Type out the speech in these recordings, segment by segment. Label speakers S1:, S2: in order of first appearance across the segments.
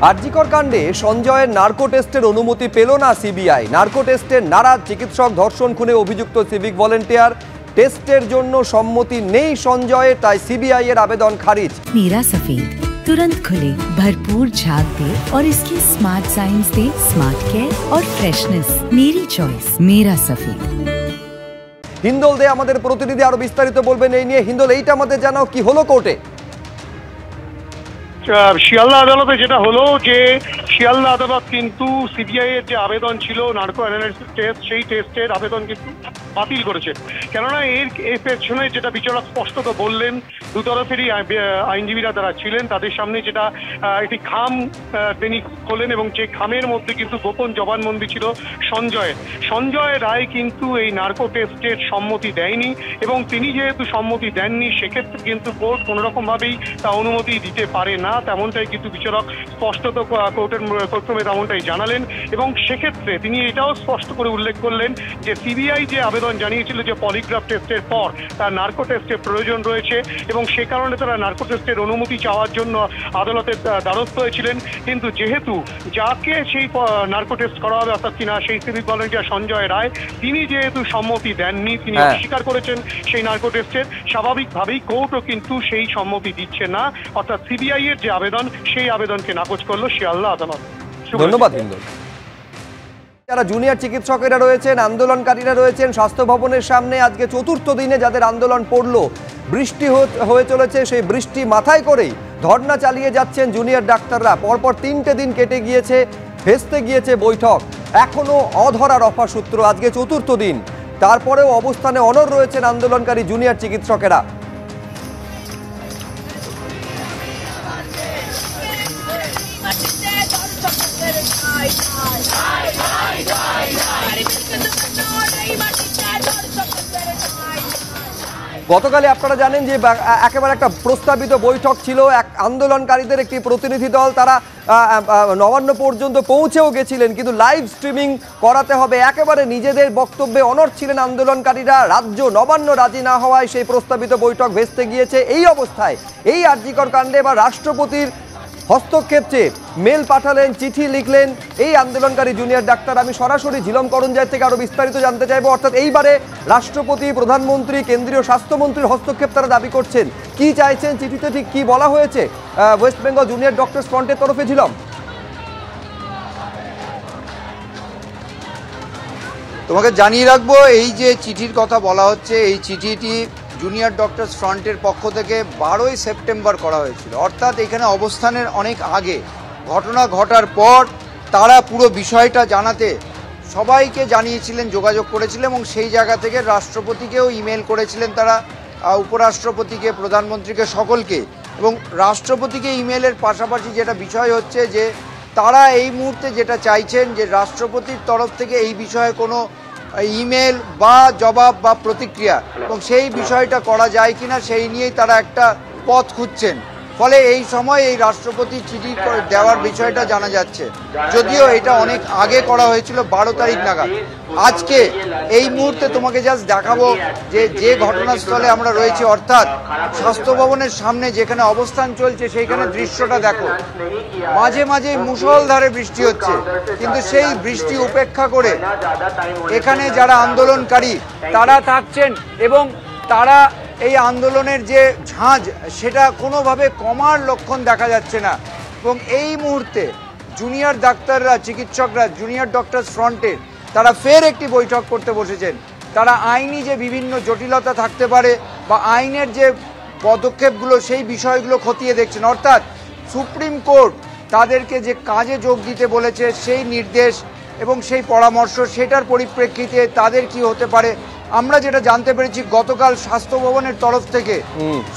S1: আরজিকর কাণ্ডে সঞ্জয়ের নার্কো টেস্টের অনুমতি পেল না সিবিআই। নার্কো টেস্টের নারাজ চিকিৎসক, ধর্ষণ খুনে অভিযুক্ত সিভিক ভলেন্টিয়ার। টেস্টের জন্য সম্মতি নেই সঞ্জয়ের, তাই সিবিআই এর আবেদন খারিজ।
S2: मीरा सफेद तुरंत खुले, भरपूर झाग दे और इसकी स्मार्ट साइंस दे स्मार्ट केयर और फ्रेशनेस। मेरी चॉइस मीरा सफेद।
S1: হিন্দোল দে আমাদের প্রতিনিধি আরো বিস্তারিত বলবেন এই নিয়ে। হিন্দোল, এইটা আমাদের জানাও, কি হলো কোর্টে?
S3: শিয়ালদা আদালতে যেটা হলো যে শিয়ালদা আদালত কিন্তু সিবিআই এর যে আবেদন ছিল নার্কো অ্যানালিসিস টেস্ট, সেই টেস্টের আবেদন কিন্তু বাতিল করেছে। কেননা এর পেছনে যেটা বিচারক স্পষ্টত বললেন, দুতরফেরই আইনজীবীরা যারা ছিলেন তাদের সামনে যেটা একটি খাম তিনি খোলেন এবং যে খামের মধ্যে কিন্তু গোপন জবানবন্দি ছিল সঞ্জয় রায় কিন্তু এই নার্কো টেস্টের সম্মতি দেয়নি এবং তিনি যেহেতু সম্মতি দেননি সেক্ষেত্রে কিন্তু কোর্ট কোনোরকমভাবেই তা অনুমতি দিতে পারে না, তেমনটাই কিন্তু বিচারক স্পষ্টত কোর্টের প্রথমে তেমনটাই জানালেন। এবং সেক্ষেত্রে তিনি এটাও স্পষ্ট করে উল্লেখ করলেন যে সিবিআই যে আবেদন জানিয়েছিল যে পলিগ্রাফ টেস্টের পর তার নার্কো টেস্টের প্রয়োজন রয়েছে এবং সে কারণে তারা নার্কো টেস্টের অনুমতি চাওয়ার জন্য আদালতের দ্বারস্থ হয়েছিলেন। কিন্তু যেহেতু যাকে সেই নার্কো টেস্ট করা হবে অর্থাৎ কিনা সেই সিভিক ভলেন্টিয়ার সঞ্জয় রায়, তিনি যেহেতু সম্মতি দেননি, তিনি অস্বীকার করেছেন সেই নার্কো টেস্টের, স্বাভাবিকভাবেই কোর্টও কিন্তু সেই সম্মতি দিচ্ছে না, অর্থাৎ সিবিআই এর যে আবেদন সেই আবেদনকে নাকচ করলো শিয়ালদা আদালত।
S1: ধন্যবাদ হিন্দোল। যারা জুনিয়র চিকিৎসকেরা রয়েছেন, আন্দোলনকারীরা রয়েছেন স্বাস্থ্য ভবনের সামনে, আজকে চতুর্থ দিনে যাদের আন্দোলন পড়লো, বৃষ্টি হয়ে চলেছে, সেই বৃষ্টি মাথায় করেই ধর্ণা চালিয়ে যাচ্ছেন জুনিয়র ডাক্তাররা। পরপর 3টে দিন কেটে গিয়েছে, ভেস্তে গিয়েছে বৈঠক, এখনো অধরা রফা সূত্র, আজকে চতুর্থ দিন। তারপরেও অবস্থানে অনড় রয়েছেন আন্দোলনকারী জুনিয়র চিকিৎসকেরা। গতকালে আপনারা জানেন যে একেবারে একটা প্রস্তাবিত বৈঠক ছিল, এক আন্দোলনকারীদের একটি প্রতিনিধি দল, তারা নবান্ন পর্যন্ত পৌঁছেও গেছিলেন, কিন্তু লাইভ স্ট্রিমিং করাতে হবে, একেবারে নিজেদের বক্তব্যে অনড় ছিলেন আন্দোলনকারীরা। রাজ্য নবান্ন রাজি না হওয়ায় সেই প্রস্তাবিত বৈঠক ভেস্তে গিয়েছে। এই অবস্থায় এই আরজিকর কাণ্ডে এবার রাষ্ট্রপতির হস্তক্ষেপ চেয়ে মেল পাঠালেন, চিঠি লিখলেন এই আন্দোলনকারী জুনিয়র ডাক্তার। আমি সরাসরি ঝিলম করঞ্জায় থেকে আরো বিস্তারিত জানতে চাইবো, অর্থাৎ এইবারে রাষ্ট্রপতি, প্রধানমন্ত্রী, কেন্দ্রীয় স্বাস্থ্যমন্ত্রীর হস্তক্ষেপ তারা দাবি করছেন। কি চাইছেন, চিঠিতে ঠিক কি বলা হয়েছে ওয়েস্ট বেঙ্গল জুনিয়র ডক্টরস ফ্রন্টের তরফে? ঝিলম,
S4: তোমাকে জানিয়ে রাখবো, এই যে চিঠির কথা বলা হচ্ছে, এই চিঠিটি জুনিয়র ডক্টরস ফ্রন্টের পক্ষ থেকে 12ই সেপ্টেম্বর করা হয়েছিল, অর্থাৎ এখানে অবস্থানের অনেক আগে। ঘটনা ঘটার পর তারা পুরো বিষয়টা জানাতে সবাইকে জানিয়েছিলেন, যোগাযোগ করেছিলেন এবং সেই জায়গা থেকে রাষ্ট্রপতিকেও ইমেল করেছিলেন তারা, উপরাষ্ট্রপতিকে, প্রধানমন্ত্রীকে, সকলকে। এবং রাষ্ট্রপতিকে ইমেলের পাশাপাশি যেটা বিষয় হচ্ছে যে তারা এই মুহূর্তে যেটা চাইছেন যে রাষ্ট্রপতির তরফ থেকে এই বিষয়ে কোনো ইমেল বা জবাব বা প্রতিক্রিয়া এবং সেই বিষয়টা করা যায় কিনা সেই নিয়েই তারা একটা পথ খুঁজছেন। ফলে এই সময় এই রাষ্ট্রপতি চিঠি দেওয়ার বিষয়টা জানা যাচ্ছে, যদিও এটা অনেক আগে করা হয়েছিল 12 তারিখ নাগাদ। আজকে এই মুহূর্তে তোমাকে জাস্ট দেখাবো যে ঘটনাস্থলে আমরা রয়েছি, অর্থাৎ স্বাস্থ্য ভবনের সামনে যেখানে অবস্থান চলছে সেইখানে দৃশ্যটা দেখো। মাঝে মাঝে মুষলধারে বৃষ্টি হচ্ছে, কিন্তু সেই বৃষ্টি উপেক্ষা করে এখানে যারা আন্দোলনকারী তারা থাকছেন এবং তারা এই আন্দোলনের যে ঝাঁজ সেটা কোনোভাবে কমার লক্ষণ দেখা যাচ্ছে না। এবং এই মুহূর্তে জুনিয়র ডাক্তাররা, চিকিৎসকরা, জুনিয়র ডক্টরস ফ্রন্টের তারা ফের একটি বৈঠক করতে বসেছেন। তারা আইনি যে বিভিন্ন জটিলতা থাকতে পারে বা আইনের যে পদক্ষেপগুলো সেই বিষয়গুলো খতিয়ে দেখছেন, অর্থাৎ সুপ্রিম কোর্ট তাদেরকে যে কাজে যোগ দিতে বলেছে সেই নির্দেশ এবং সেই পরামর্শ, সেটার পরিপ্রেক্ষিতে তাদের কি হতে পারে। আমরা যেটা জানতে পেরেছি, গতকাল স্বাস্থ্য ভবনের তরফ থেকে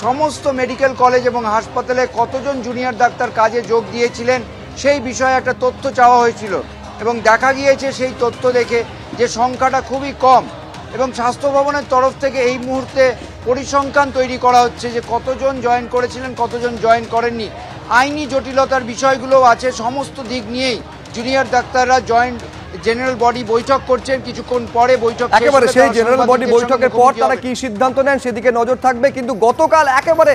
S4: সমস্ত মেডিকেল কলেজ এবং হাসপাতালে কতজন জুনিয়র ডাক্তার কাজে যোগ দিয়েছিলেন সেই বিষয়ে একটা তথ্য চাওয়া হয়েছিল এবং দেখা গিয়েছে সেই তথ্য দেখে যে সংখ্যাটা খুবই কম। এবং স্বাস্থ্য ভবনের তরফ থেকে এই মুহূর্তে পরিসংখ্যান তৈরি করা হচ্ছে যে কতজন জয়েন করেছিলেন, কতজন জয়েন করেননি। আইনি জটিলতার বিষয়গুলোও আছে, সমস্ত দিক নিয়েই জুনিয়র ডাক্তাররা জেনারেল বডি বৈঠক করছেন, কিছুক্ষণ পরে বৈঠক
S1: একেবারে সেই জেনারেল বডি বৈঠকের পর তারা কি সিদ্ধান্ত নেন সেদিকে নজর থাকবে। কিন্তু গতকাল একেবারে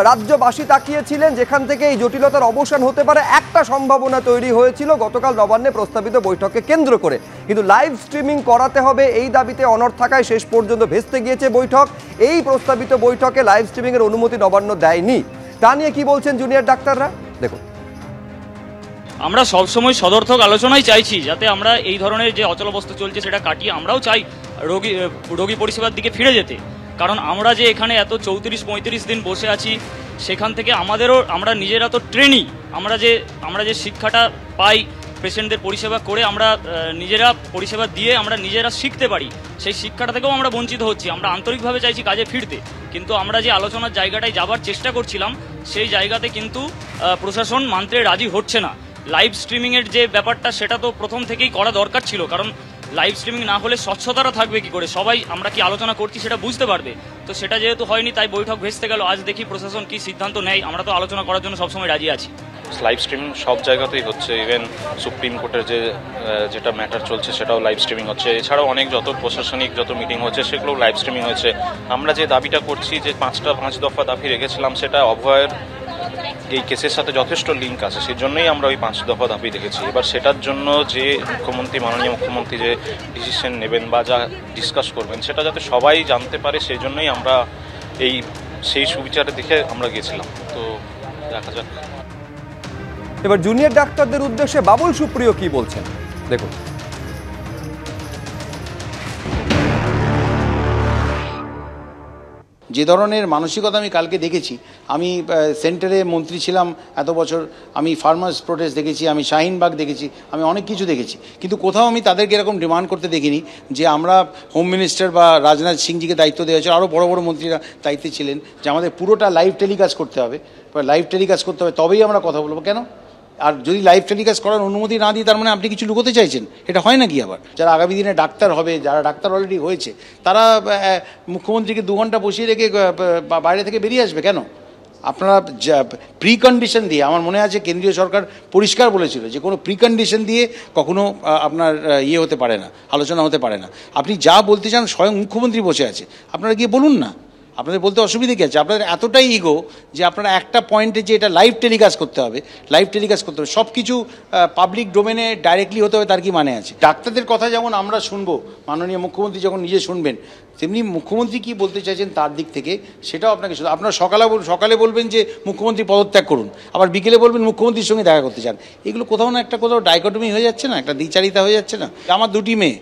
S1: রাজ্যবাসী তাকিয়েছিলেন, যেখান থেকে এই জটিলতার অবসান হতে পারে একটা সম্ভাবনা তৈরি হয়েছিল গতকাল নবান্নে প্রস্তাবিত বৈঠককে কেন্দ্র করে। কিন্তু লাইভ স্ট্রিমিং করাতে হবে এই দাবিতে অনড় থাকায় শেষ পর্যন্ত ভেস্তে গিয়েছে বৈঠক। এই প্রস্তাবিত বৈঠকে লাইভ স্ট্রিমিং এর অনুমতি নবান্ন দেয়নি। তা নিয়ে কি বলছেন জুনিয়র ডাক্তাররা, দেখুন।
S5: আমরা সবসময় সদর্থক আলোচনাই চাইছি, যাতে আমরা এই ধরনের যে অচলাবস্থা চলছে সেটা কাটিয়ে আমরাও চাই রোগী পরিষেবার দিকে ফিরে যেতে। কারণ আমরা যে এখানে এত 34-35 দিন বসে আছি, সেখান থেকে আমরা নিজেরা তো ট্রেনি, আমরা যে শিক্ষাটা পাই পেশেন্টদের পরিষেবা করে, আমরা নিজেরা পরিষেবা দিয়ে আমরা নিজেরা শিখতে পারি, সেই শিক্ষাটা থেকেও আমরা বঞ্চিত হচ্ছি। আমরা আন্তরিকভাবে চাইছি কাজে ফিরতে, কিন্তু আমরা যে আলোচনার জায়গাটায় যাবার চেষ্টা করছিলাম সেই জায়গাতে কিন্তু প্রশাসন মানতে রাজি হচ্ছে না। লাইভ স্ট্রিমিংয়ের যে ব্যাপারটা সেটা তো প্রথম থেকেই করা দরকার ছিল, কারণ লাইভ স্ট্রিমিং না হলে স্বচ্ছতাটা থাকবে কি করে, সবাই আমরা কি আলোচনা করছি সেটা বুঝতে পারবে। তো সেটা যেহেতু হয়নি তাই বৈঠক ভেস্তে গেল। আজ দেখি প্রশাসন কি সিদ্ধান্ত নেয়, আমরা তো আলোচনা করার জন্য সবসময় রাজি আছি।
S6: লাইভ স্ট্রিমিং সব জায়গাতেই হচ্ছে, ইভেন সুপ্রিম কোর্টের যেটা ম্যাটার চলছে সেটাও লাইভ স্ট্রিমিং হচ্ছে। এছাড়াও অনেক যত প্রশাসনিক যত মিটিং হচ্ছে সেগুলোও লাইভ স্ট্রিমিং হচ্ছে। আমরা যে দাবিটা করছি, যে 5 দফা দাবি রেখেছিলাম, সেটা অভয়ের এই কেসের সাথে যথেষ্ট লিঙ্ক আছে, সেই জন্যই আমরা ওই 5 দফা দাবি রেখেছি। এবার সেটার জন্য যে মাননীয় মুখ্যমন্ত্রী যে ডিসিশন নেবেন বা যা ডিসকাস করবেন সেটা যাতে সবাই জানতে পারে, সেই জন্যই আমরা সেই সুবিচারের দিকে আমরা গেছিলাম। তো দেখা যাক।
S1: এবার জুনিয়র ডাক্তারদের উদ্দেশ্যে বাবুল সুপ্রিয় কি বলছেন, দেখুন।
S7: যে ধরনের মানসিকতা আমি কালকে দেখেছি, আমি সেন্টারে মন্ত্রী ছিলাম এত বছর, আমি ফার্মার্স প্রোটেস্ট দেখেছি, আমি শাহিনবাগ দেখেছি, আমি অনেক কিছু দেখেছি, কিন্তু কোথাও আমি তাদেরকে এরকম ডিমান্ড করতে দেখিনি যে আমরা হোম মিনিস্টার বা রাজনাথ সিংজিকে দায়িত্ব দেওয়া হয়েছে, আরও বড় বড় মন্ত্রীরা দায়িত্বে ছিলেন, যে আমাদের পুরোটা লাইভ টেলিকাস্ট করতে হবে, তবেই আমরা কথা বলবো। কেন? আর যদি লাইভ টেলিকাস্ট করার অনুমতি না দিই, তার মানে আপনি কিছু লুকোতে চাইছেন? এটা হয় নাকি? আবার যারা আগামী দিনে ডাক্তার হবে, যারা ডাক্তার অলরেডি হয়েছে, তারা মুখ্যমন্ত্রীকে 2 ঘন্টা বসিয়ে রেখে বাইরে থেকে বেরিয়ে আসবে কেন? আপনারা প্রিকন্ডিশন দিয়ে, আমার মনে আছে কেন্দ্রীয় সরকার পরিষ্কার বলেছিল যে কোনো প্রিকন্ডিশন দিয়ে কখনো আপনার হতে পারে না, আলোচনা হতে পারে না। আপনি যা বলতে চান স্বয়ং মুখ্যমন্ত্রী বসে আছে, আপনারা গিয়ে বলুন না। আপনাদের বলতে অসুবিধে কী আছে? আপনাদের এতটাই ইগো যে আপনারা একটা পয়েন্টে যে এটা লাইভ টেলিকাস্ট করতে হবে, সব কিছু পাবলিক ডোমেনে ডাইরেক্টলি হতে হবে, তার কি মানে আছে? ডাক্তারদের কথা যেমন আমরা শুনবো, মাননীয় মুখ্যমন্ত্রী যখন নিজে শুনবেন, তেমনি মুখ্যমন্ত্রী কি বলতে চাইছেন তার দিক থেকে সেটাও আপনাকে শুনতে। আপনারা সকালে বলবেন যে মুখ্যমন্ত্রী পদত্যাগ করুন, আবার বিকেলে বলবেন মুখ্যমন্ত্রীর সঙ্গে দেখা করতে চান। এগুলো কোথাও ডাইকটমি হয়ে যাচ্ছে না, একটা দ্বিচারিতা হয়ে যাচ্ছে না? আমার 2টি মেয়ে,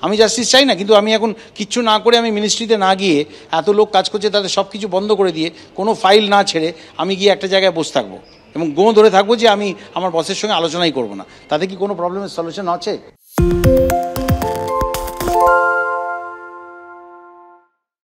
S7: আমি জাস্টিস চাই না, কিন্তু আমি এখন কিচ্ছু না করে, আমি মিনিস্ট্রিতে না গিয়ে, এত লোক কাজ করছে তাদের সব কিছু বন্ধ করে দিয়ে, কোনো ফাইল না ছেড়ে আমি গিয়ে একটা জায়গায় বসে থাকবো এবং ধরে থাকবো যে আমি আমার বসের সঙ্গে আলোচনাই করবো না। তাতে কি কোনো প্রবলেমের সলিউশন আছে?